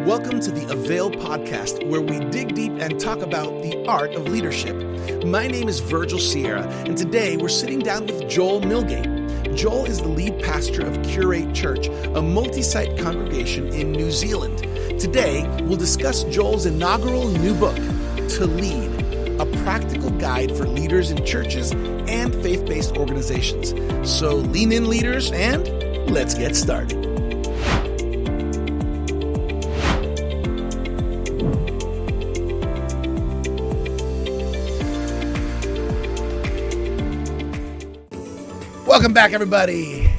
Welcome to the AVAIL podcast, where we dig deep and talk about the art of leadership. My name is Virgil Sierra, and today we're sitting down with Joel Milgate. Joel is the lead pastor of Curate Church, a multi-site congregation in New Zealand. Today, we'll discuss Joel's inaugural new book, To Lead, a practical guide for leaders in churches and faith-based organizations. So lean in, leaders, and let's get started. Welcome back, everybody,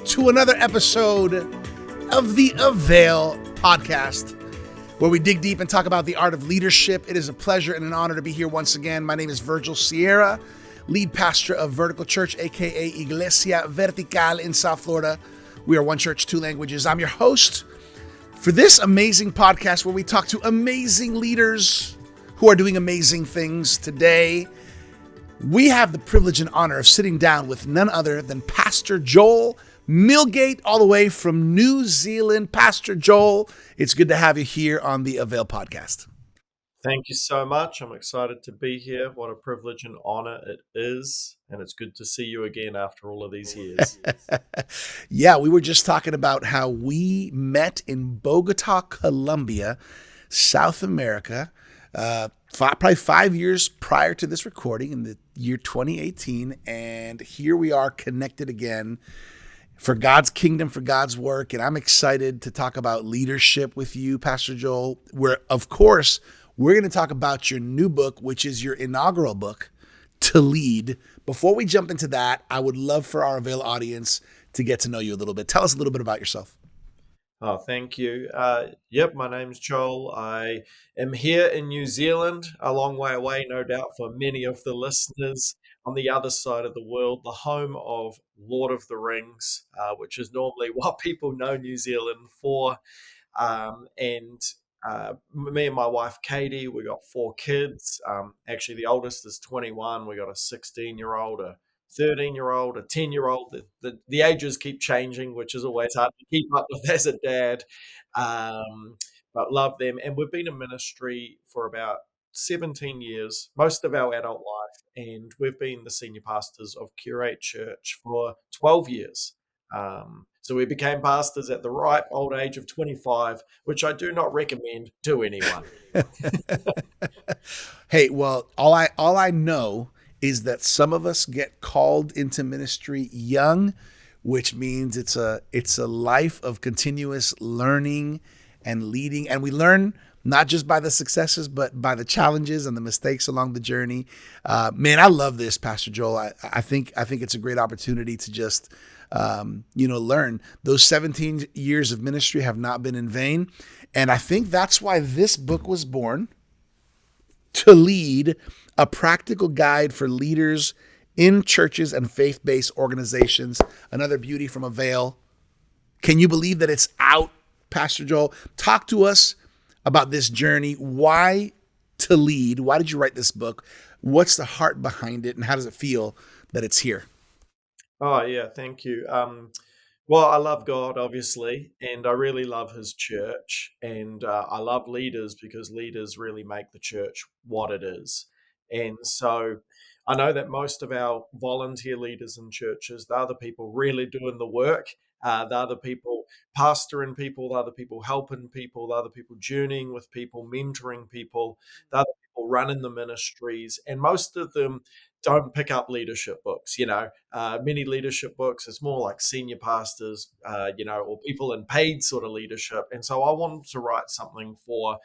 to another episode of the AVAIL podcast, where we dig deep and talk about the art of leadership. It is a pleasure and an honor to be here once again. My name is Virgil Sierra, lead pastor of Vertical Church, aka Iglesia Vertical in South Florida. We are one church, two languages. I'm your host for this amazing podcast where we talk to amazing leaders who are doing amazing things. Today, we have the privilege and honor of sitting down with none other than Pastor Joel Milgate, all the way from New Zealand. Pastor Joel, it's good to have you here on the AVAIL podcast. Thank you so much. I'm excited to be here. What a privilege and honor it is. And it's good to see you again after all of these years. Yeah, we were just talking about how we met in Bogota, Colombia, South America, probably 5 years prior to this recording in the year 2018. And here we are connected again for God's kingdom, for God's work. And I'm excited to talk about leadership with you, Pastor Joel, where, of course, we're going to talk about your new book, which is your inaugural book, To Lead. Before we jump into that, I would love for our AVAIL audience to get to know you a little bit. Tell us a little bit about yourself. Oh, thank you. My name's Joel. I am here in New Zealand, a long way away, no doubt, for many of the listeners on the other side of the world, the home of Lord of the Rings, which is normally what people know New Zealand for. Me and my wife, Katie, we got 4 kids. Actually, the oldest is 21. We got a 16-year-old, a 13-year-old, a 10-year-old. The ages keep changing, which is always hard to keep up with as a dad, but love them. And we've been in ministry for about 17 years, most of our adult life, and we've been the senior pastors of Curate Church for 12 years. So we became pastors at the ripe old age of 25, which I do not recommend to anyone. Hey, well, all I know is that some of us get called into ministry young, which means it's a life of continuous learning and leading. And we learn not just by the successes, but by the challenges and the mistakes along the journey. Man, I love this, Pastor Joel. I think it's a great opportunity to just learn. Those 17 years of ministry have not been in vain. And I think that's why this book was born, To Lead, a practical guide for leaders in churches and faith-based organizations. Another beauty from AVAIL. Can you believe that it's out, Pastor Joel? Talk to us about this journey. Why To Lead? Why did you write this book? What's the heart behind it, and how does it feel that it's here? Oh, yeah, thank you. Well, I love God, obviously, and I really love his church. And I love leaders because leaders really make the church what it is. And so I know that most of our volunteer leaders in churches, they're the people really doing the work. They're the people pastoring people. They're the people helping people. They're the people journeying with people, mentoring people. They're the people running the ministries. And most of them don't pick up leadership books, many leadership books. It's more like senior pastors, or people in paid sort of leadership. And so I wanted to write something for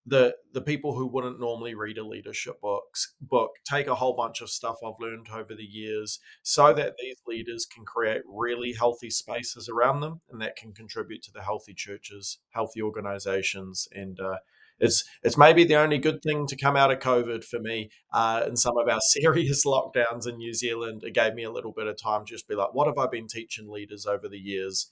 the people who wouldn't normally read a leadership book, take a whole bunch of stuff I've learned over the years so that these leaders can create really healthy spaces around them, and that can contribute to the healthy churches, healthy organizations. And it's maybe the only good thing to come out of COVID for me. In some of our serious lockdowns in New Zealand, it gave me a little bit of time to just be like, what have I been teaching leaders over the years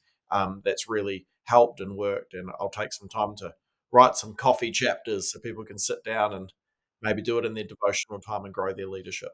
that's really helped and worked? And I'll take some time to write some coffee chapters so people can sit down and maybe do it in their devotional time and grow their leadership.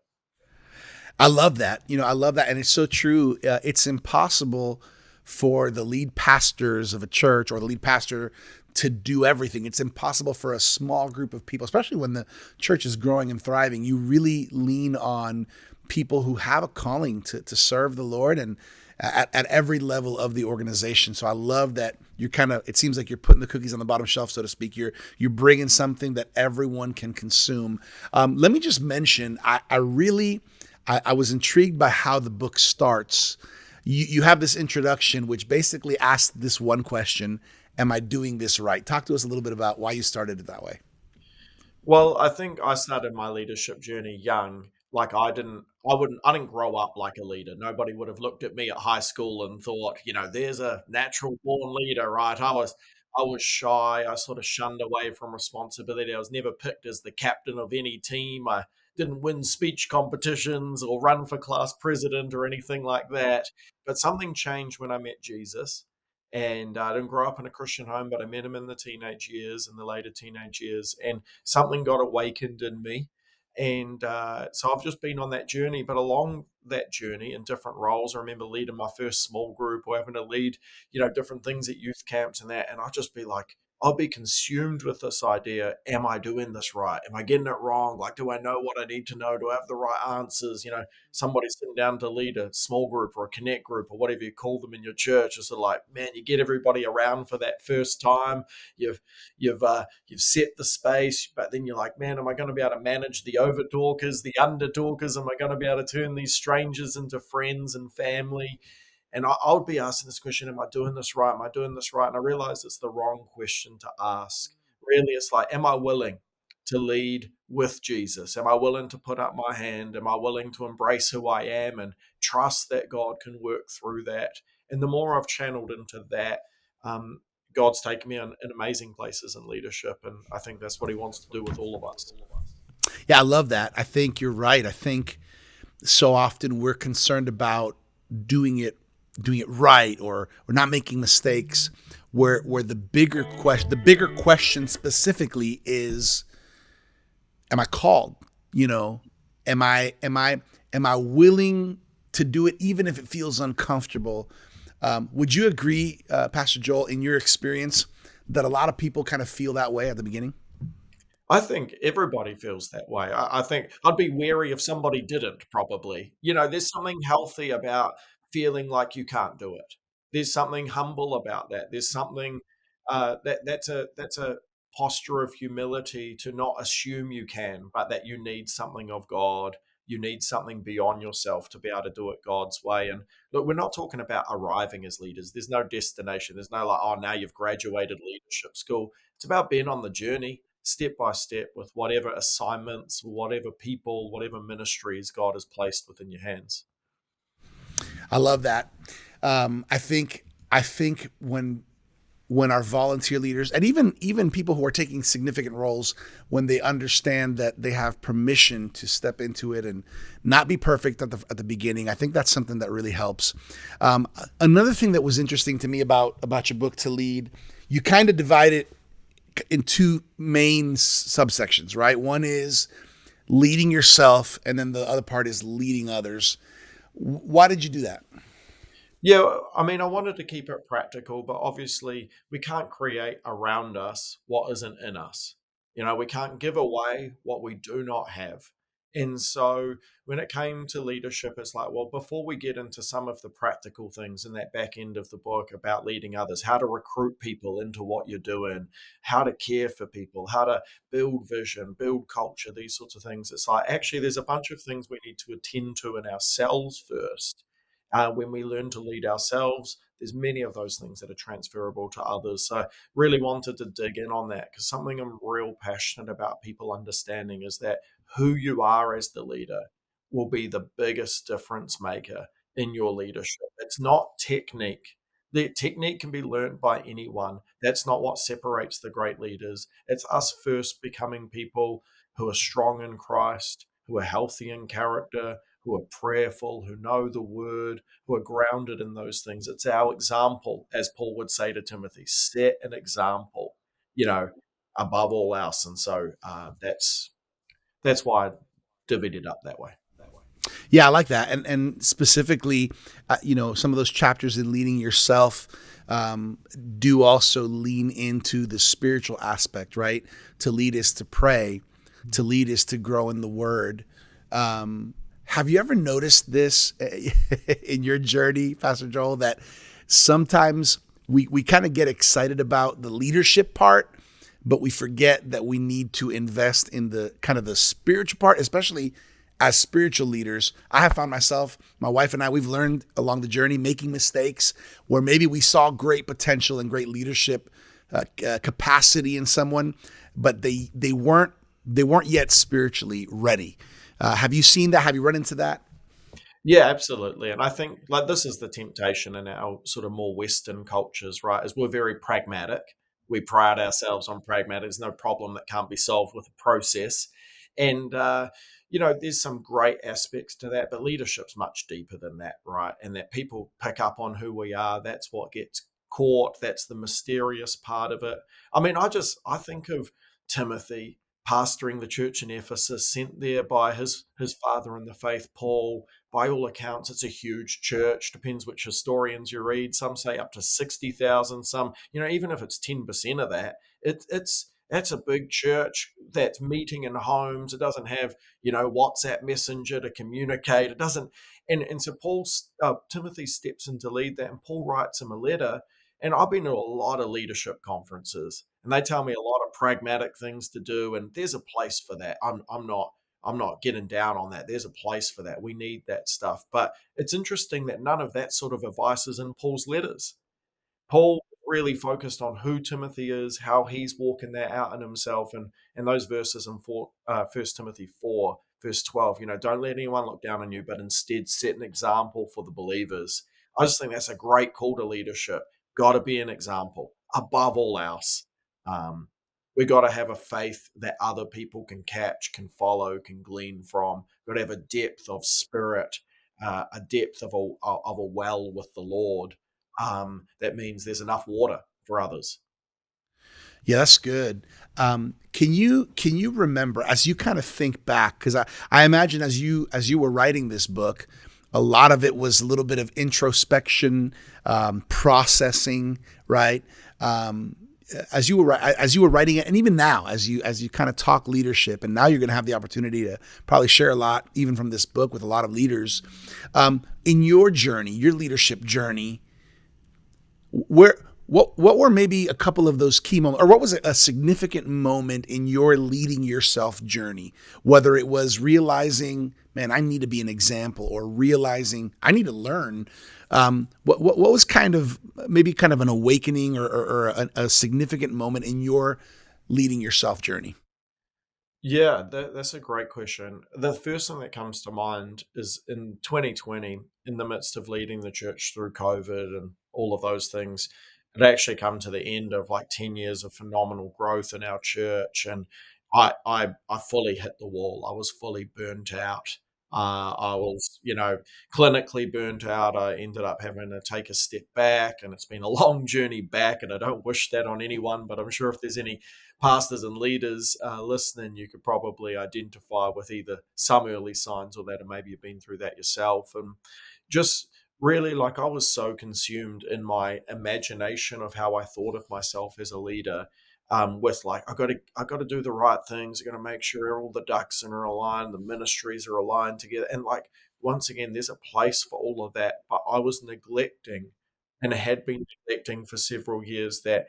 I love that. I love that. And it's so true. It's impossible for the lead pastors of a church or the lead pastor to do everything. It's impossible for a small group of people, especially when the church is growing and thriving. You really lean on people who have a calling to serve the Lord and at every level of the organization. So I love that you're kind of, it seems like you're putting the cookies on the bottom shelf, so to speak. You're bringing something that everyone can consume. Let me just mention, I was intrigued by how the book starts. You have this introduction, which basically asks this one question: am I doing this right? Talk to us a little bit about why you started it that way. Well, I think I started my leadership journey young. Like I didn't grow up like a leader. Nobody would have looked at me at high school and thought, there's a natural born leader, right? I was shy. I sort of shunned away from responsibility. I was never picked as the captain of any team. I didn't win speech competitions or run for class president or anything like that. But something changed when I met Jesus. And I didn't grow up in a Christian home, but I met him in the teenage years, in the later teenage years. And something got awakened in me. And so I've just been on that journey. But along that journey in different roles, I remember leading my first small group or having to lead, different things at youth camps and that. And I'll just be like, I'll be consumed with this idea. Am I doing this right? Am I getting it wrong? Like, do I know what I need to know? Do I have the right answers? Somebody sitting down to lead a small group or a connect group or whatever you call them in your church is sort of like, man, you get everybody around for that first time. You've you've set the space, but then you're like, man, am I going to be able to manage the over talkers, the under talkers? Am I going to be able to turn these strangers into friends and family? And I would be asking this question: am I doing this right? Am I doing this right? And I realized it's the wrong question to ask. Really, it's like, am I willing to lead with Jesus? Am I willing to put up my hand? Am I willing to embrace who I am and trust that God can work through that? And the more I've channeled into that, um, God's taken me in amazing places in leadership. And I think that's what He wants to do with all of us. Yeah, I love that. I think you're right. I think so often we're concerned about doing it doing it right or not making mistakes where the bigger question specifically is, am I called? You know, am I willing to do it even if it feels uncomfortable? Would you agree, Pastor Joel, in your experience, that a lot of people kind of feel that way at the beginning? I think everybody feels that way. I think I'd be wary if somebody didn't, probably. There's something healthy about feeling like you can't do it. There's something humble about that. There's something that's a posture of humility to not assume you can, but that you need something of God. You need something beyond yourself to be able to do it God's way. And look, we're not talking about arriving as leaders. There's no destination. There's no like, oh, now you've graduated leadership school. It's about being on the journey step by step with whatever assignments, whatever people, whatever ministries God has placed within your hands. I love that. I think when our volunteer leaders and even people who are taking significant roles, when they understand that they have permission to step into it and not be perfect at the beginning, I think that's something that really helps. Another thing that was interesting to me about your book, To Lead, you kind of divide it in two main subsections, right? One is leading yourself, and then the other part is leading others. Why did you do that? Yeah, I mean, I wanted to keep it practical, but obviously we can't create around us what isn't in us. We can't give away what we do not have. And so when it came to leadership, it's like, well, before we get into some of the practical things in that back end of the book about leading others, how to recruit people into what you're doing, how to care for people, how to build vision, build culture, these sorts of things. It's like, actually, there's a bunch of things we need to attend to in ourselves first when we learn to lead ourselves, there's many of those things that are transferable to others. So really wanted to dig in on that because something I'm real passionate about people understanding is that who you are as the leader will be the biggest difference maker in your leadership. It's not technique. The technique can be learned by anyone. That's not what separates the great leaders. It's us first becoming people who are strong in Christ, who are healthy in character, who are prayerful, who know the word, who are grounded in those things. It's our example, as Paul would say to Timothy, set an example, you know, above all else. And so that's why I divvied it up that way. Yeah, I like that, and specifically, some of those chapters in leading yourself um, do also lean into the spiritual aspect, right? To lead us to pray, to lead us to grow in the Word. Have you ever noticed this in your journey, Pastor Joel? That sometimes we kind of get excited about the leadership part, but we forget that we need to invest in the kind of the spiritual part, especially as spiritual leaders. I have found myself, my wife and I, we've learned along the journey making mistakes where maybe we saw great potential and great leadership capacity in someone, but they weren't yet spiritually ready. Have you seen that? Have you run into that? Yeah, absolutely. And I think like this is the temptation in our sort of more Western cultures, right? Is we're very pragmatic. We pride ourselves on pragmatic. There's no problem that can't be solved with a process. And there's some great aspects to that, but leadership's much deeper than that, right? And that people pick up on who we are. That's what gets caught. That's the mysterious part of it. I mean, I think of Timothy pastoring the church in Ephesus, sent there by his father in the faith, Paul. By all accounts, it's a huge church. Depends which historians you read. Some say up to 60,000. Some, even if it's 10% of that, it's that's a big church that's meeting in homes. It doesn't have, WhatsApp Messenger to communicate. It doesn't, and so Timothy steps in to lead that, and Paul writes him a letter. And I've been to a lot of leadership conferences, and they tell me a lot of pragmatic things to do, and there's a place for that. I'm not getting down on that. There's a place for that. We need that stuff. But it's interesting that none of that sort of advice is in Paul's letters. Paul really focused on who Timothy is, how he's walking that out in himself, and those verses in 1 Timothy 4, verse 12. Don't let anyone look down on you, but instead set an example for the believers. I just think that's a great call to leadership. Got to be an example above all else. Um, we got to have a faith that other people can catch, can follow, can glean from. Got to have a depth of spirit, a depth of a well with the Lord. That means there's enough water for others. Yeah, that's good. Can you remember as you kind of think back? Because I imagine as you were writing this book, a lot of it was a little bit of introspection, processing, right? Um, as you were writing it, and even now, as you kind of talk leadership, and now you're going to have the opportunity to probably share a lot, even from this book, with a lot of leaders. In your journey, your leadership journey, where what were maybe a couple of those key moments, or what was a significant moment in your leading yourself journey, whether it was realizing, man, I need to be an example, or realizing I need to learn. What was kind of maybe kind of an awakening, or a significant moment in your leading yourself journey? Yeah, that's a great question. The first thing that comes to mind is in 2020, in the midst of leading the church through COVID and all of those things, it actually come to the end of like 10 years of phenomenal growth in our church. And I fully hit the wall. I was fully burnt out. I was, clinically burnt out. I ended up having to take a step back, and it's been a long journey back. And I don't wish that on anyone, but I'm sure if there's any pastors and leaders listening, you could probably identify with either some early signs or that, or maybe you've been through that yourself. And just really, like, I was so consumed in my imagination of how I thought of myself as a leader. With like, I got to do the right things. I got to make sure all the ducks are aligned, the ministries are aligned together, and like once again, there's a place for all of that. But I was neglecting, and had been neglecting for several years, that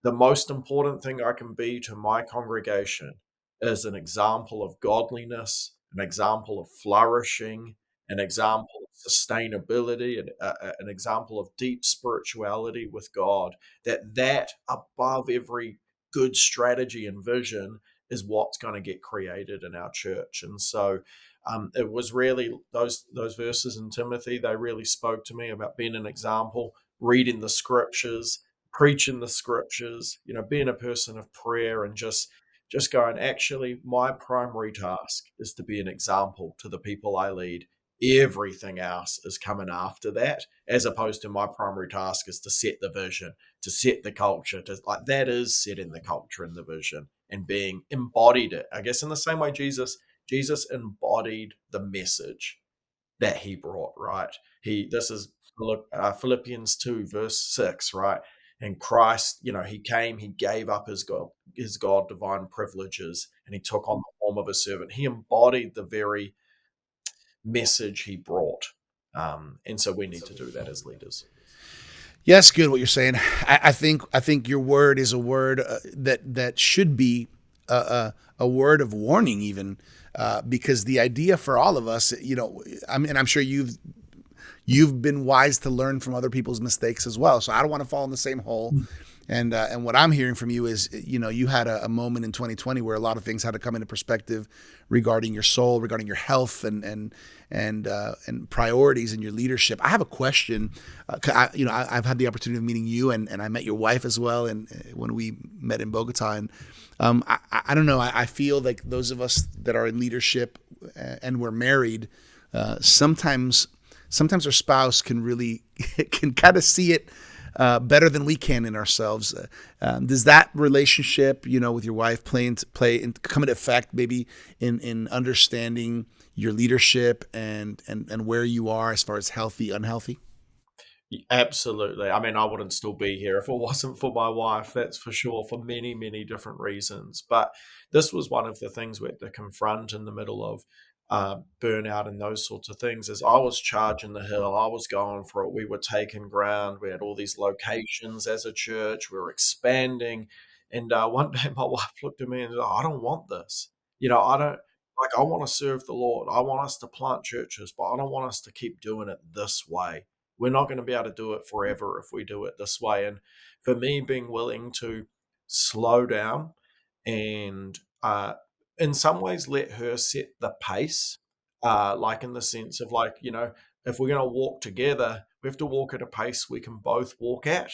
the most important thing I can be to my congregation is an example of godliness, an example of flourishing, an example of sustainability, and an example of deep spirituality with God. That above every good strategy and vision is what's going to get created in our church. And so it was really those verses in Timothy. They really spoke to me about being an example, reading the scriptures, preaching the scriptures, being a person of prayer, and just going, actually, my primary task is to be an example to the people I lead. Everything else is coming after that, as opposed to my primary task is to set the vision, to set the culture, to like that is setting the culture and the vision and being embodied it. I guess in the same way Jesus embodied the message. that he brought, right? This is Philippians 2 verse 6, right? And Christ, he came, he gave up his God divine privileges, and he took on the form of a servant. He embodied the very message he brought. And so we need to do that as leaders. Yes, good what you're saying. I think your word is a word that should be a word of warning, even because the idea for all of us, I'm sure you've been wise to learn from other people's mistakes as well. So I don't want to fall in the same hole. And what I'm hearing from you is, you had a moment in 2020 where a lot of things had to come into perspective regarding your soul, regarding your health, and priorities in your leadership. I have a question. I've had the opportunity of meeting you, and I met your wife as well, and when we met in Bogota, and I don't know. I feel like those of us that are in leadership and we're married, sometimes our spouse can really can kind of see it better than we can in ourselves. Does that relationship, with your wife come into effect maybe in understanding your leadership and where you are as far as healthy, unhealthy? Absolutely. I mean, I wouldn't still be here if it wasn't for my wife, that's for sure, for many, many different reasons. But this was one of the things we had to confront in the middle of burnout and those sorts of things. As I was charging the hill, I was going for it. We were taking ground. We had all these locations as a church. We were expanding. And one day my wife looked at me and said, I don't want this. I don't. Like, I want to serve the Lord. I want us to plant churches, but I don't want us to keep doing it this way. We're not going to be able to do it forever if we do it this way. And for me, being willing to slow down and in some ways let her set the pace, like in the sense of, like, if we're going to walk together, we have to walk at a pace we can both walk at.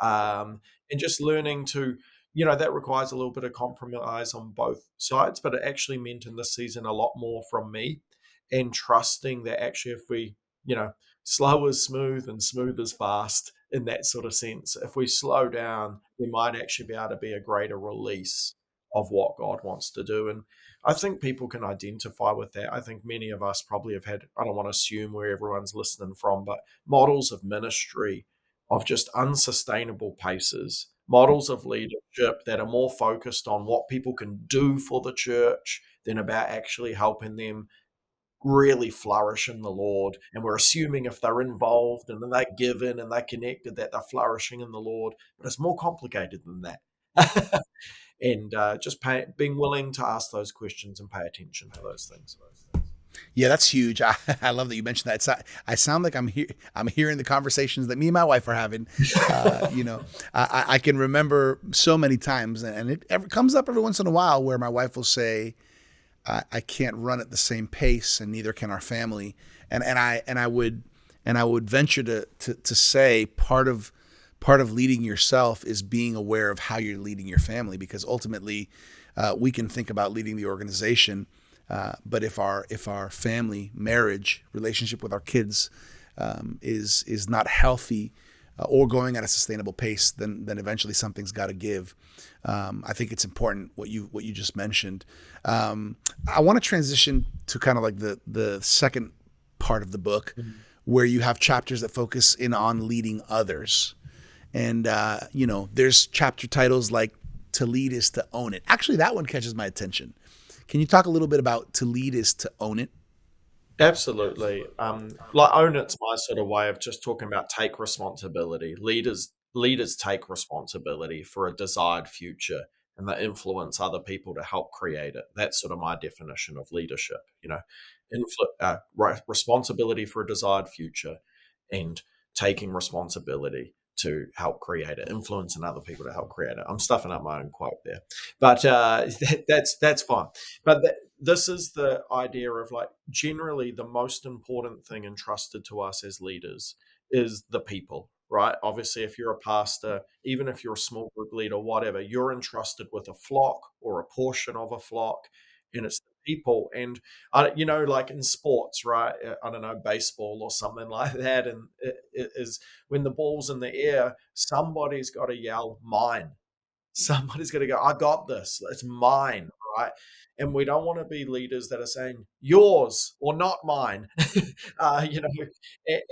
And just learning to, that requires a little bit of compromise on both sides, but it actually meant in this season a lot more from me, and trusting that actually if we, slow is smooth and smooth is fast, in that sort of sense. If we slow down, we might actually be able to be a greater release of what God wants to do. And I think people can identify with that. I think many of us probably have had, I don't want to assume where everyone's listening from, but models of ministry of just unsustainable paces, models of leadership that are more focused on what people can do for the church than about actually helping them really flourish in the Lord. And we're assuming if they're involved and then they're given and they're connected, that they're flourishing in the Lord. But it's more complicated than that. And being willing to ask those questions and pay attention to those things. Yeah, that's huge. I love that you mentioned that. I sound like I'm hearing the conversations that me and my wife are having. I can remember so many times, and it comes up every once in a while where my wife will say, I can't run at the same pace, and neither can our family. And I would venture to say part of leading yourself is being aware of how you're leading your family, because ultimately we can think about leading the organization, but if our family, marriage, relationship with our kids is not healthy or going at a sustainable pace, then eventually something's got to give. I think it's important what you just mentioned. I want to transition to kind of like the second part of the book, where you have chapters that focus in on leading others, and there's chapter titles like "To Lead is to Own It." Actually, that one catches my attention. Can you talk a little bit about "To Lead is to Own It"? Absolutely. Like, own it's my sort of way of just talking about take responsibility. Leaders take responsibility for a desired future, and they influence other people to help create it. That's sort of my definition of leadership. Responsibility for a desired future, and taking responsibility to help create it, influencing other people to help create it. I'm stuffing up my own quote there, but that's fine. But this is the idea of, like, generally the most important thing entrusted to us as leaders is the people, right? Obviously, if you're a pastor, even if you're a small group leader, whatever, you're entrusted with a flock or a portion of a flock, and it's the people. And like in sports, right? I don't know, baseball or something like that, and it is when the ball's in the air, somebody's got to yell, "Mine." Somebody's got to go, "I got this. It's mine." right? And we don't want to be leaders that are saying yours or not mine,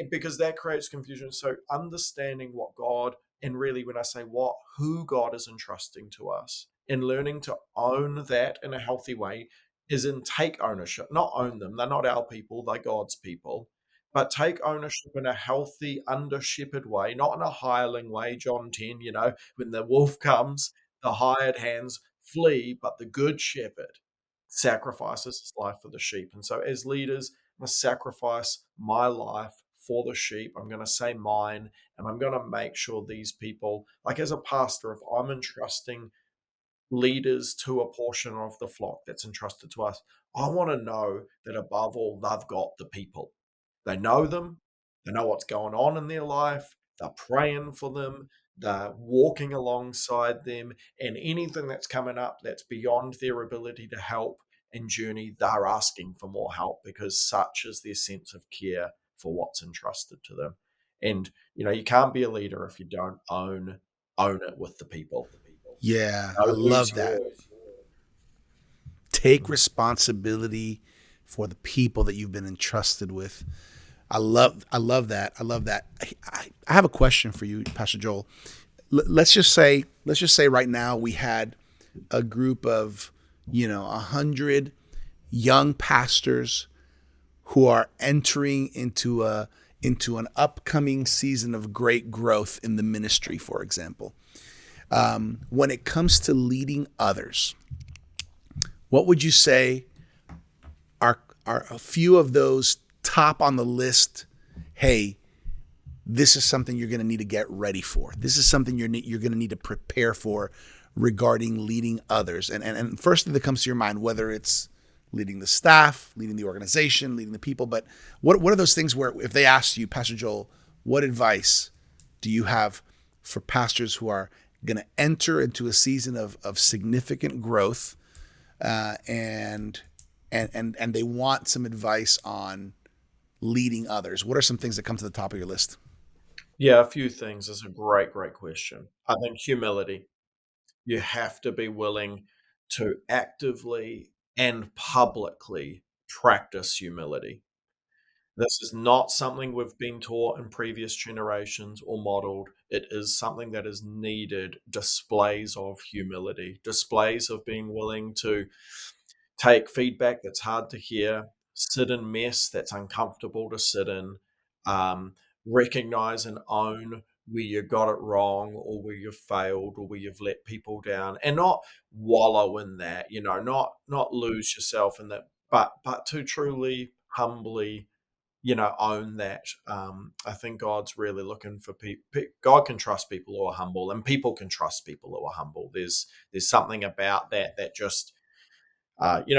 because that creates confusion. So understanding what God, and really when I say what, who God is entrusting to us, and learning to own that in a healthy way is in take ownership, not own them. They're not our people, they're God's people. But take ownership in a healthy, under shepherd way, not in a hireling way. John 10, when the wolf comes, the hired hands flee, but the good shepherd sacrifices his life for the sheep. And so, as leaders, I'm going to sacrifice my life for the sheep. I'm going to say mine, and I'm going to make sure these people, like as a pastor, if I'm entrusting leaders to a portion of the flock that's entrusted to us, I want to know that above all, they've got the people. They know them, they know what's going on in their life, they're praying for them, they're walking alongside them, and anything that's coming up that's beyond their ability to help and journey, they're asking for more help because such is their sense of care for what's entrusted to them. And you can't be a leader if you don't own it with the people. Yeah, I Know who's love that. yours. Take responsibility for the people that you've been entrusted with. I love that. I love that. I have a question for you, Pastor Joel. Let's just say right now we had a group of 100 young pastors who are entering into an upcoming season of great growth in the ministry, for example. When it comes to leading others, what would you say are a few of those top on the list? Hey, this is something you're going to need to get ready for. This is something you're going to need to prepare for regarding leading others. And first thing that comes to your mind, whether it's leading the staff, leading the organization, leading the people, but what are those things where if they ask you, Pastor Joel, what advice do you have for pastors who are going to enter into a season of significant growth, and they want some advice on leading others? What are some things that come to the top of your list? Yeah, a few things. Is a great, great question. I think humility. You have to be willing to actively and publicly practice humility. This is not something we've been taught in previous generations or modeled. It is something that is needed displays of humility, displays of being willing to take feedback that's hard to hear, sit in mess that's uncomfortable to sit in, um, recognize and own where you got it wrong or where you've failed or where you've let people down, and not wallow in that, not lose yourself in that, but to truly humbly own that. I think God's really looking for people. God can trust people who are humble, and people can trust people who are humble. There's something about that just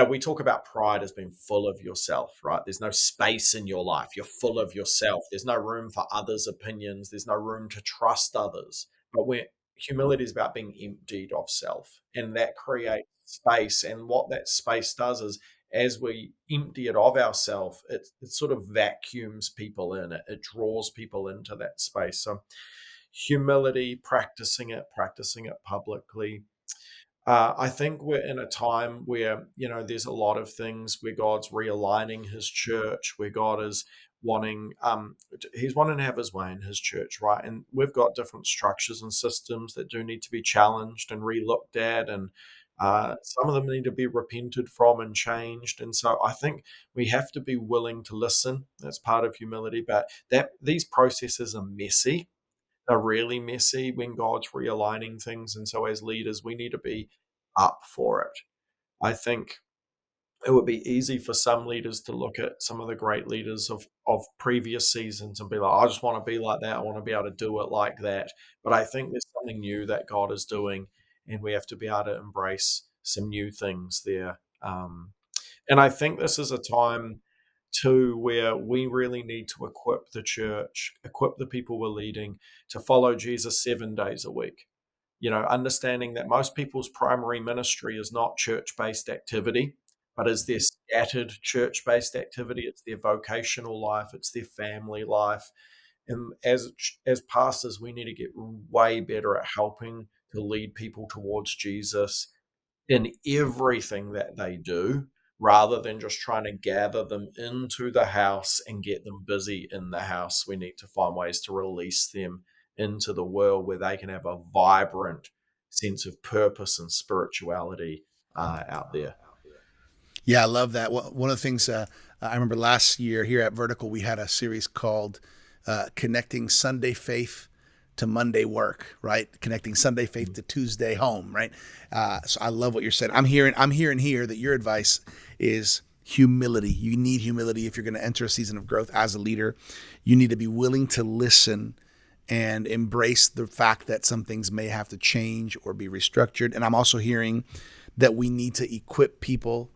we talk about pride as being full of yourself, right? There's no space in your life. You're full of yourself. There's no room for others' opinions. There's no room to trust others. But where humility is about being emptied of self, and that creates space. And what that space does is, as we empty it of ourselves, it sort of vacuums people in. It draws people into that space. So humility, practicing it publicly. I think we're in a time where, there's a lot of things where God's realigning his church, where God is he's wanting to have his way in his church, right? And we've got different structures and systems that do need to be challenged and re-looked at. And some of them need to be repented from and changed. And so I think we have to be willing to listen. That's part of humility. But these processes are messy, are really messy when God's realigning things. And so, as leaders, we need to be up for it. I think it would be easy for some leaders to look at some of the great leaders of previous seasons and be like, I just want to be like that. I want to be able to do it like that. But I think there's something new that God is doing, and we have to be able to embrace some new things there. And I think this is a time too where we really need to equip the church, equip the people we're leading to follow Jesus 7 days a week. Understanding that most people's primary ministry is not church based activity, but is their scattered church based activity. It's their vocational life, it's their family life. And as pastors, we need to get way better at helping to lead people towards Jesus in everything that they do, rather than just trying to gather them into the house and get them busy in the house. We need to find ways to release them into the world where they can have a vibrant sense of purpose and spirituality out there. Yeah, I love that. One of the things I remember last year here at Vertical, we had a series called Connecting Sunday Faith to Monday Work, right? Connecting Sunday Faith to Tuesday Home, right? So I love what you're saying. I'm hearing here that your advice is humility. You need humility if you're going to enter a season of growth as a leader. You need to be willing to listen and embrace the fact that some things may have to change or be restructured. And I'm also hearing that we need to equip people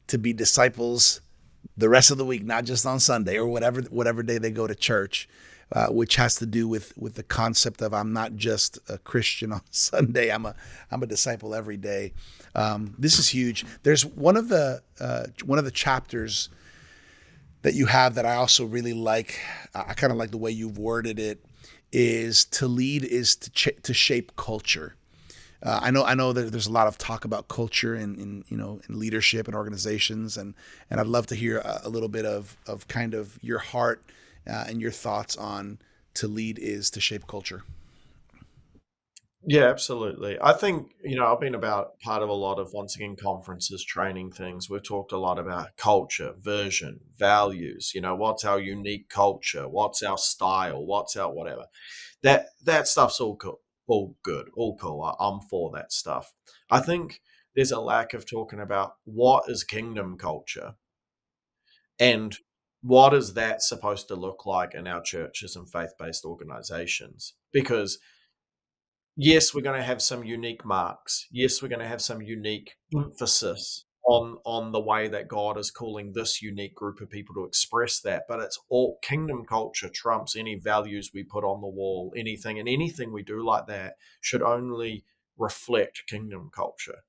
to be disciples the rest of the week, not just on Sunday or whatever day they go to church, which has to do with the concept of I'm not just a Christian on Sunday. I'm a disciple every day. This is huge. There's one of the chapters that you have that I also really like. I kind of like the way you've worded it. Is to lead is to shape culture. I know that there's a lot of talk about culture in leadership and organizations, and I'd love to hear a little bit of kind of your heart and your thoughts on to lead is to shape culture. Yeah, absolutely. I think, I've been about part of a lot of, once again, conferences, training things. We've talked a lot about culture, vision, values, what's our unique culture, what's our style, what's our whatever. That stuff's all cool, all good, all cool. I'm for that stuff. I think there's a lack of talking about what is kingdom culture and what is that supposed to look like in our churches and faith-based organizations. Because yes, we're going to have some unique marks. Yes, we're going to have some unique emphasis on the way that God is calling this unique group of people to express that. But it's all kingdom culture trumps any values we put on the wall, anything, and anything we do like that should only reflect kingdom culture.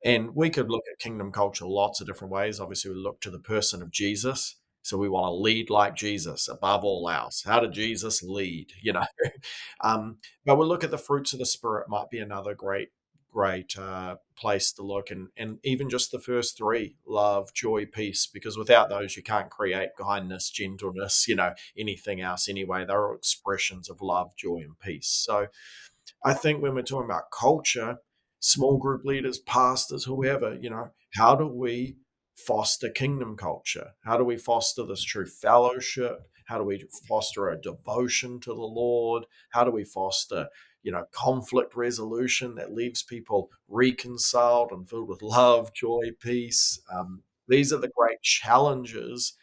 And we could look at kingdom culture lots of different ways. Obviously, we look to the person of Jesus. So we want to lead like Jesus above all else. How did Jesus lead? But we'll look at the fruits of the Spirit, might be another great place to look. And even just the first three, love, joy, peace, because without those, you can't create kindness, gentleness, anything else anyway. They're all expressions of love, joy, and peace. So I think when we're talking about culture, small group leaders, pastors, whoever, how do we foster kingdom culture? How do we foster this true fellowship? How do we foster a devotion to the Lord? How do we foster, conflict resolution that leaves people reconciled and filled with love, joy, peace? These are the great challenges,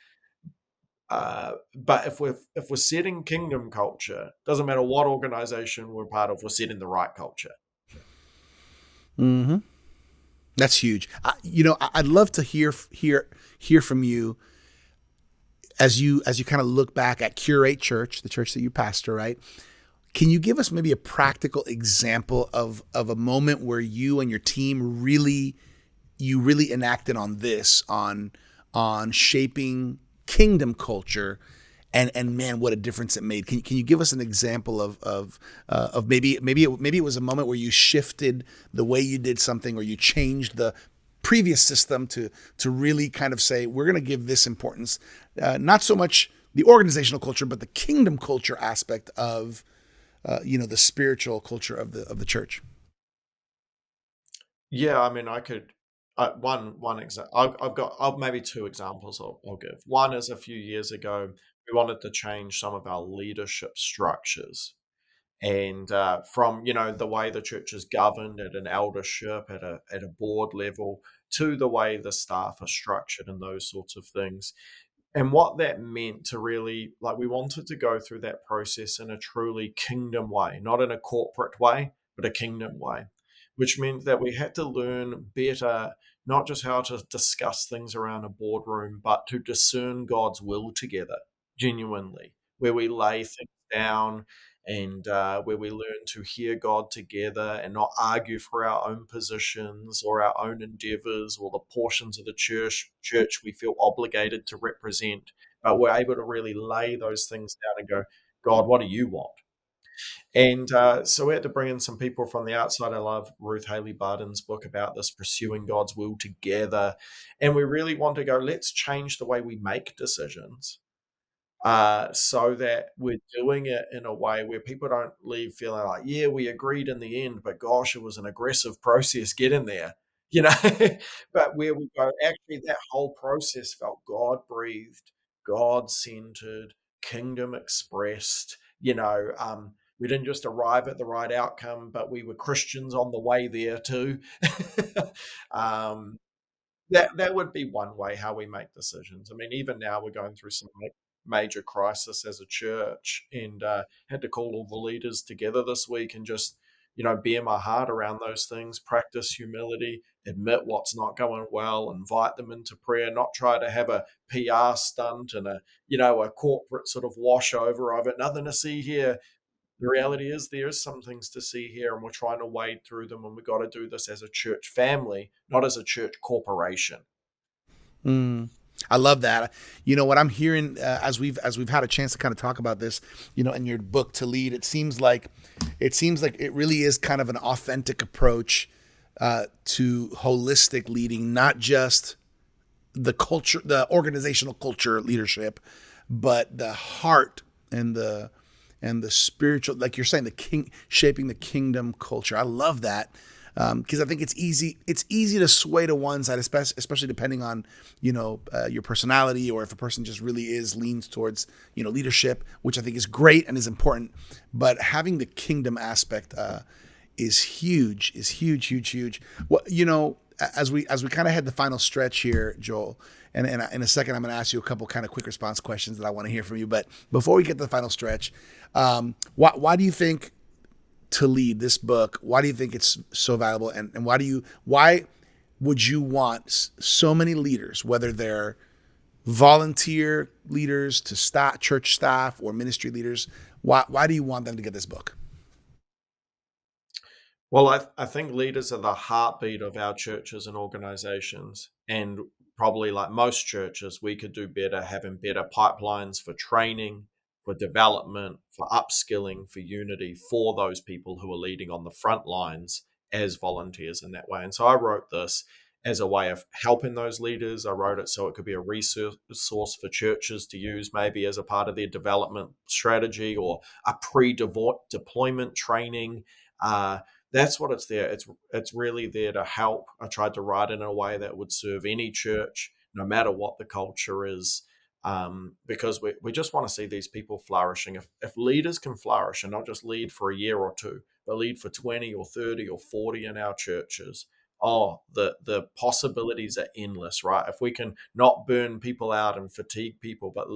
but if we're setting kingdom culture, doesn't matter what organization we're part of, we're setting the right culture. Mm-hmm. That's huge. I'd love to hear from you as you kind of look back at Curate Church, the church that you pastor, right? Can you give us maybe a practical example of a moment where you and your team really enacted on this on shaping kingdom culture and man, what a difference it made. Can you give us an example of maybe it was a moment where you shifted the way you did something or you changed the previous system to really kind of say we're going to give this importance, not so much the organizational culture but the kingdom culture aspect of the spiritual culture of the church. Yeah, I mean, I could. One example. I've got maybe two examples I'll give. One is a few years ago, we wanted to change some of our leadership structures, and from the way the church is governed at an eldership at a board level to the way the staff are structured and those sorts of things. And what that meant to really, like, we wanted to go through that process in a truly kingdom way, not in a corporate way, but a kingdom way, which meant that we had to learn better, not just how to discuss things around a boardroom, but to discern God's will together genuinely, where we lay things down and where we learn to hear God together and not argue for our own positions or our own endeavors or the portions of the church we feel obligated to represent, but we're able to really lay those things down and go, God, what do you want? And so we had to bring in some people from the outside. I love Ruth Haley Barton's book about this, Pursuing God's Will Together. And we really want to go, let's change the way we make decisions, so that we're doing it in a way where people don't leave feeling like, yeah, we agreed in the end, but gosh, it was an aggressive process getting there, you know. But where we go, actually, that whole process felt God breathed, God centered, kingdom expressed. We didn't just arrive at the right outcome, but we were Christians on the way there too. um, that would be one way how we make decisions. I mean, even now we're going through some major crisis as a church, and had to call all the leaders together this week and just bare my heart around those things. Practice humility, admit what's not going well, invite them into prayer, not try to have a PR stunt and a corporate sort of washover of it. Nothing to see here. The reality is there is some things to see here, and we're trying to wade through them, and we've got to do this as a church family, not as a church corporation. Mm. I love that. What I'm hearing as we've had a chance to kind of talk about this, in your book To Lead, it seems like it really is kind of an authentic approach to holistic leading, not just the culture, the organizational culture leadership, but the heart and the spiritual, like you're saying, the king shaping the kingdom culture. I love that because I think it's easy. It's easy to sway to one side, especially depending on your personality, or if a person just really leans towards leadership, which I think is great and is important. But having the kingdom aspect is huge. Is huge, huge, huge. Well, as we kind of head the final stretch here, Joel, and in a second I'm going to ask you a couple kind of quick response questions that I want to hear from you. But before we get to the final stretch, why do you think To Lead, this book, why do you think it's so valuable, and why would you want so many leaders, whether they're volunteer leaders to church staff or ministry leaders, why do you want them to get this book? Well, I think leaders are the heartbeat of our churches and organizations. And probably like most churches, we could do better having better pipelines for training, for development, for upskilling, for unity for those people who are leading on the front lines as volunteers in that way. And so I wrote this as a way of helping those leaders. I wrote it so it could be a resource for churches to use, maybe as a part of their development strategy or a pre-deployment training. That's what it's there. It's really there to help. I tried to write it in a way that would serve any church, no matter what the culture is, because we just want to see these people flourishing. If leaders can flourish and not just lead for a year or two, but lead for 20 or 30 or 40 in our churches, oh, the possibilities are endless, right? If we can not burn people out and fatigue people, but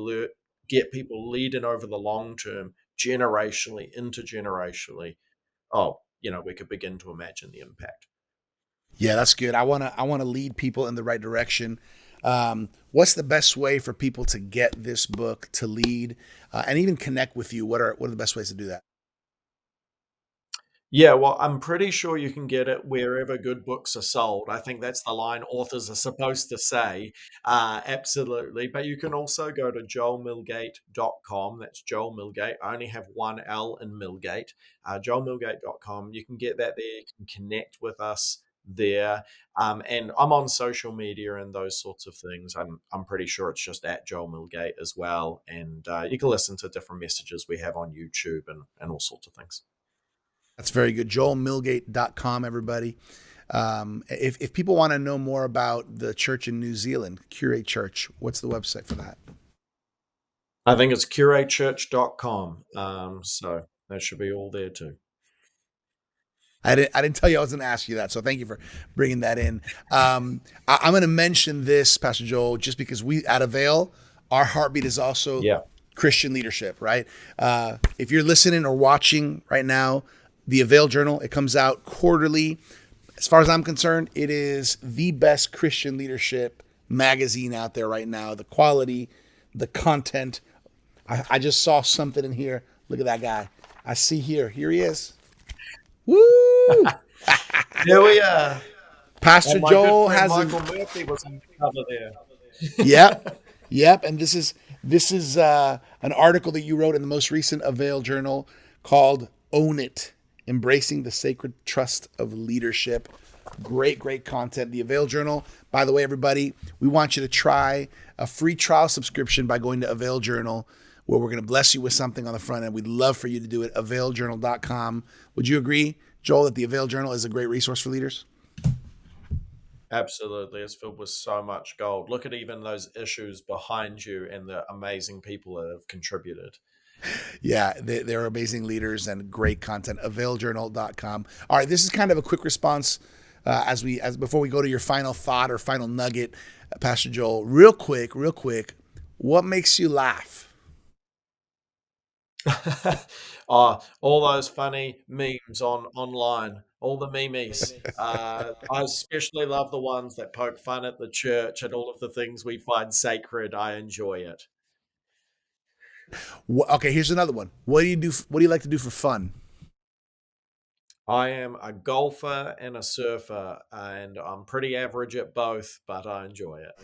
get people leading over the long term, generationally, intergenerationally, oh, we could begin to imagine the impact. Yeah, that's good. I want to lead people in the right direction. What's the best way for people to get this book To Lead, and even connect with you? What are the best ways to do that? Yeah, well, I'm pretty sure you can get it wherever good books are sold. I think that's the line authors are supposed to say. Absolutely. But you can also go to joelmilgate.com. That's Joel Milgate. I only have one L in Milgate. Joelmilgate.com. You can get that there. You can connect with us there. And I'm on social media and those sorts of things. I'm pretty sure it's just at Joel Milgate as well. And you can listen to different messages we have on YouTube and all sorts of things. That's very good. Joelmilgate.com, everybody. If people want to know more about the church in New Zealand, Curate Church, what's the website for that? I think it's curatechurch.com. So that should be all there too. I didn't tell you I was going to ask you that, so thank you for bringing that in. I'm going to mention this, Pastor Joel, just because we at AVAIL, our heartbeat is also Yeah. Christian leadership, right? If you're listening or watching right now, the AVAIL Journal, it comes out quarterly. As far as I'm concerned, it is the best Christian leadership magazine out there right now. The quality, the content. I just saw something in here. Look at that guy. I see here. Here he is. Woo! Here we are. Pastor And my good Joel friend has Michael a Murphy was on the cover yep, there. yep. And this is an article that you wrote in the most recent AVAIL Journal called Own It, Embracing the Sacred Trust of Leadership. Great, great content. The AVAIL Journal. By the way, everybody, we want you to try a free trial subscription by going to AVAIL Journal, where we're going to bless you with something on the front end. We'd love for you to do it. AVAILjournal.com. Would you agree, Joel, that the AVAIL Journal is a great resource for leaders? Absolutely. It's filled with so much gold. Look at even those issues behind you and the amazing people that have contributed. Yeah, they're amazing leaders and great content. AVAILjournal.com. All right, this is kind of a quick response as before we go to your final thought or final nugget, Pastor Joel. Real quick, what makes you laugh? All those funny memes online, all the memes. I especially love the ones that poke fun at the church and all of the things we find sacred. I enjoy it. Okay, here's another one. What do you do? What do you like to do for fun? I am a golfer and a surfer, and I'm pretty average at both, but I enjoy it.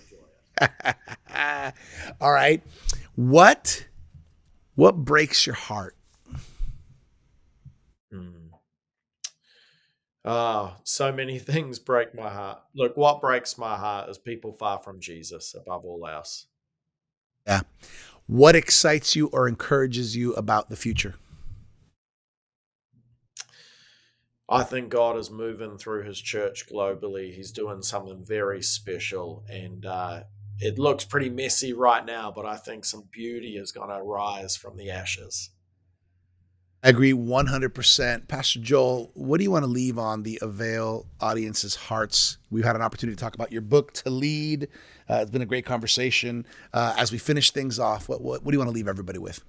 All right. What breaks your heart? So many things break my heart. Look, what breaks my heart is people far from Jesus above all else. Yeah. What excites you or encourages you about the future? I think God is moving through his church globally. He's doing something very special, and it looks pretty messy right now, but I think some beauty is going to rise from the ashes. I agree 100%. Pastor Joel, what do you want to leave on the AVAIL audience's hearts? We've had an opportunity to talk about your book, To Lead. It's been a great conversation. As we finish things off, what do you want to leave everybody with?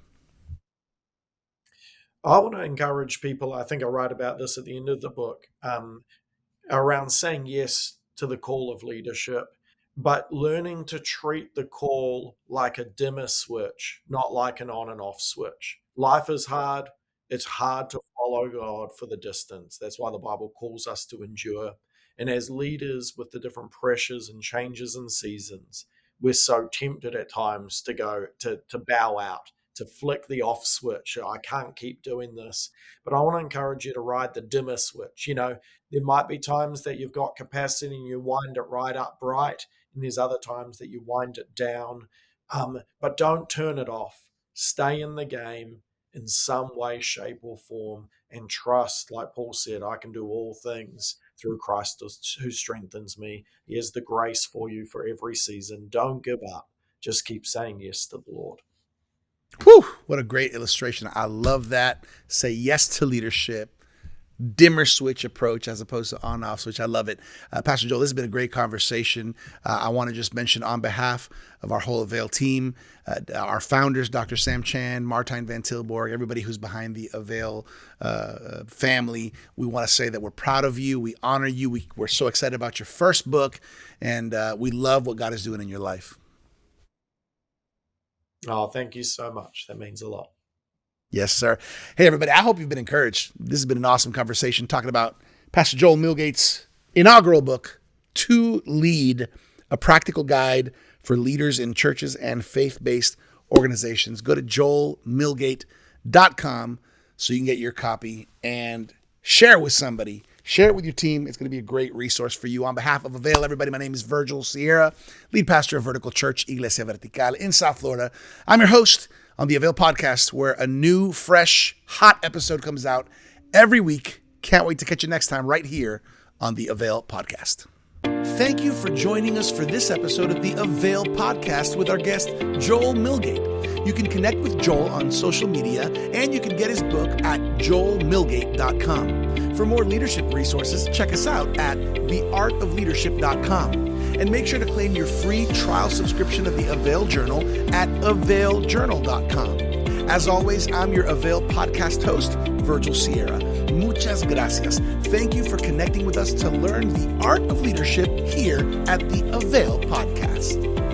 I want to encourage people. I think I write about this at the end of the book, around saying yes to the call of leadership, but learning to treat the call like a dimmer switch, not like an on and off switch. Life is hard. It's hard to follow God for the distance. That's why the Bible calls us to endure. And as leaders with the different pressures and changes in seasons, we're so tempted at times to go to bow out, to flick the off switch. I can't keep doing this. But I want to encourage you to ride the dimmer switch. There might be times that you've got capacity and you wind it right up bright, and there's other times that you wind it down. But don't turn it off. Stay in the game in some way, shape, or form, and trust, like Paul said, I can do all things through Christ who strengthens me. He has the grace for you for every season. Don't give up. Just keep saying yes to the Lord. Whew, what a great illustration. I love that. Say yes to leadership. Dimmer switch approach as opposed to on-off switch. I love it. Pastor Joel, this has been a great conversation. I want to just mention on behalf of our whole AVAIL team, our founders, Dr. Sam Chan, Martijn van Tilborg, everybody who's behind the AVAIL family, we want to say that we're proud of you. We honor you. We're so excited about your first book, and we love what God is doing in your life. Oh, thank you so much. That means a lot. Yes, sir. Hey, everybody, I hope you've been encouraged. This has been an awesome conversation talking about Pastor Joel Milgate's inaugural book, To Lead, a practical guide for leaders in churches and faith-based organizations. Go to joelmilgate.com so you can get your copy and share it with somebody. Share it with your team. It's going to be a great resource for you. On behalf of AVAIL, everybody, my name is Virgil Sierra, lead pastor of Vertical Church, Iglesia Vertical in South Florida. I'm your host on the AVAIL podcast, where a new, fresh, hot episode comes out every week. Can't wait to catch you next time right here on the AVAIL podcast. Thank you for joining us for this episode of the AVAIL podcast with our guest, Joel Milgate. You can connect with Joel on social media, and you can get his book at joelmilgate.com. For more leadership resources, check us out at theartofleadership.com. And make sure to claim your free trial subscription of the AVAIL Journal at availjournal.com. As always, I'm your AVAIL podcast host, Virgil Sierra. Muchas gracias. Thank you for connecting with us to learn the art of leadership here at the AVAIL podcast.